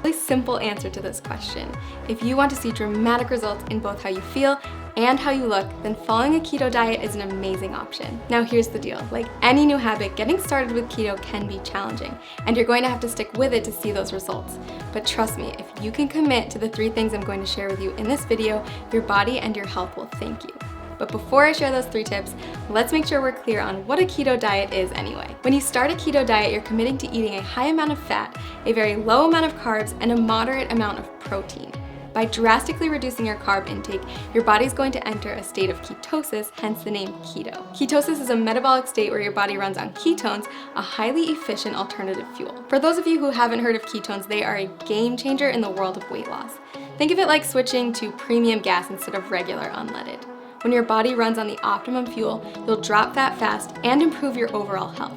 Really simple answer to this question. If you want to see dramatic results in both how you feel and how you look, then following a keto diet is an amazing option. Now here's the deal, like any new habit, getting started with keto can be challenging, and you're going to have to stick with it to see those results. But trust me, if you can commit to the 3 things I'm going to share with you in this video, your body and your health will thank you. But before I share those 3 tips, let's make sure we're clear on what a keto diet is anyway. When you start a keto diet, you're committing to eating a high amount of fat, a very low amount of carbs, and a moderate amount of protein. By drastically reducing your carb intake, your body's going to enter a state of ketosis, hence the name keto. Ketosis is a metabolic state where your body runs on ketones, a highly efficient alternative fuel. For those of you who haven't heard of ketones, they are a game changer in the world of weight loss. Think of it like switching to premium gas instead of regular unleaded. When your body runs on the optimum fuel, you'll drop fat fast and improve your overall health.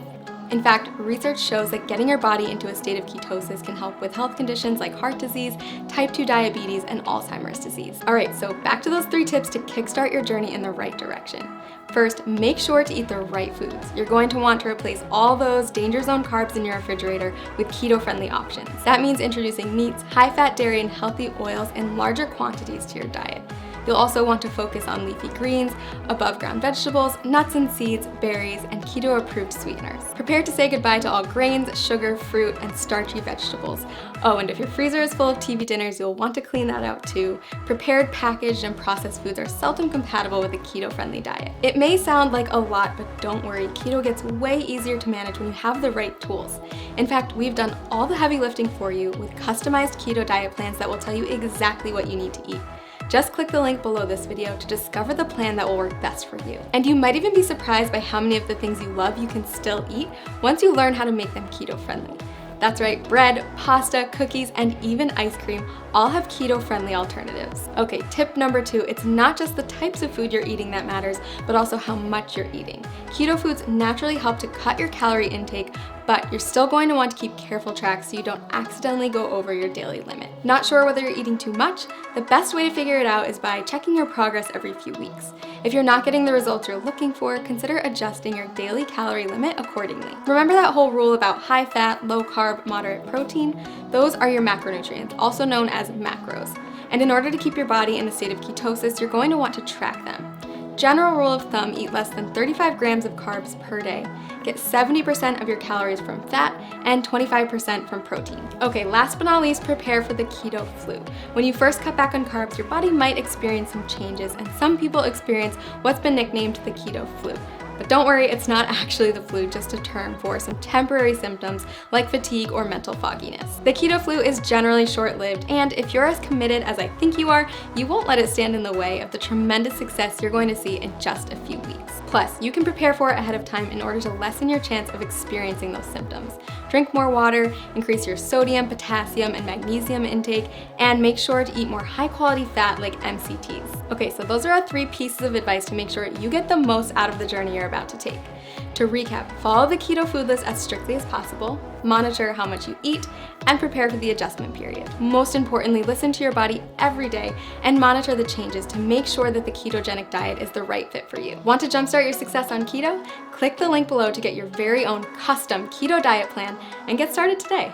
In fact, research shows that getting your body into a state of ketosis can help with health conditions like heart disease, type 2 diabetes, and Alzheimer's disease. Alright, so back to those 3 tips to kickstart your journey in the right direction. First, make sure to eat the right foods. You're going to want to replace all those danger zone carbs in your refrigerator with keto-friendly options. That means introducing meats, high-fat dairy, and healthy oils in larger quantities to your diet. You'll also want to focus on leafy greens, above-ground vegetables, nuts and seeds, berries, and keto-approved sweeteners. Prepare to say goodbye to all grains, sugar, fruit, and starchy vegetables. Oh, and if your freezer is full of TV dinners, you'll want to clean that out too. Prepared, packaged, and processed foods are seldom compatible with a keto-friendly diet. It may sound like a lot, but don't worry, keto gets way easier to manage when you have the right tools. In fact, we've done all the heavy lifting for you with customized keto diet plans that will tell you exactly what you need to eat. Just click the link below this video to discover the plan that will work best for you. And you might even be surprised by how many of the things you love you can still eat once you learn how to make them keto-friendly. That's right, bread, pasta, cookies, and even ice cream all have keto-friendly alternatives. Okay, tip number 2, it's not just the types of food you're eating that matters, but also how much you're eating. Keto foods naturally help to cut your calorie intake, but you're still going to want to keep careful track so you don't accidentally go over your daily limit. Not sure whether you're eating too much? The best way to figure it out is by checking your progress every few weeks. If you're not getting the results you're looking for, consider adjusting your daily calorie limit accordingly. Remember that whole rule about high fat, low carb, moderate protein? Those are your macronutrients, also known as macros. And in order to keep your body in a state of ketosis, you're going to want to track them. General rule of thumb, eat less than 35 grams of carbs per day. Get 70% of your calories from fat and 25% from protein. Okay, last but not least, prepare for the keto flu. When you first cut back on carbs, your body might experience some changes, and some people experience what's been nicknamed the keto flu. But don't worry, it's not actually the flu, just a term for some temporary symptoms like fatigue or mental fogginess. The keto flu is generally short-lived, and if you're as committed as I think you are, you won't let it stand in the way of the tremendous success you're going to see in just a few weeks. Plus, you can prepare for it ahead of time in order to lessen your chance of experiencing those symptoms. Drink more water, increase your sodium, potassium, and magnesium intake, and make sure to eat more high-quality fat like MCTs. Okay, so those are our 3 pieces of advice to make sure you get the most out of the journey you're about to take. To recap, follow the keto food list as strictly as possible, monitor how much you eat, and prepare for the adjustment period. Most importantly, listen to your body every day and monitor the changes to make sure that the ketogenic diet is the right fit for you. Want to jumpstart your success on keto? Click the link below to get your very own custom keto diet plan and get started today.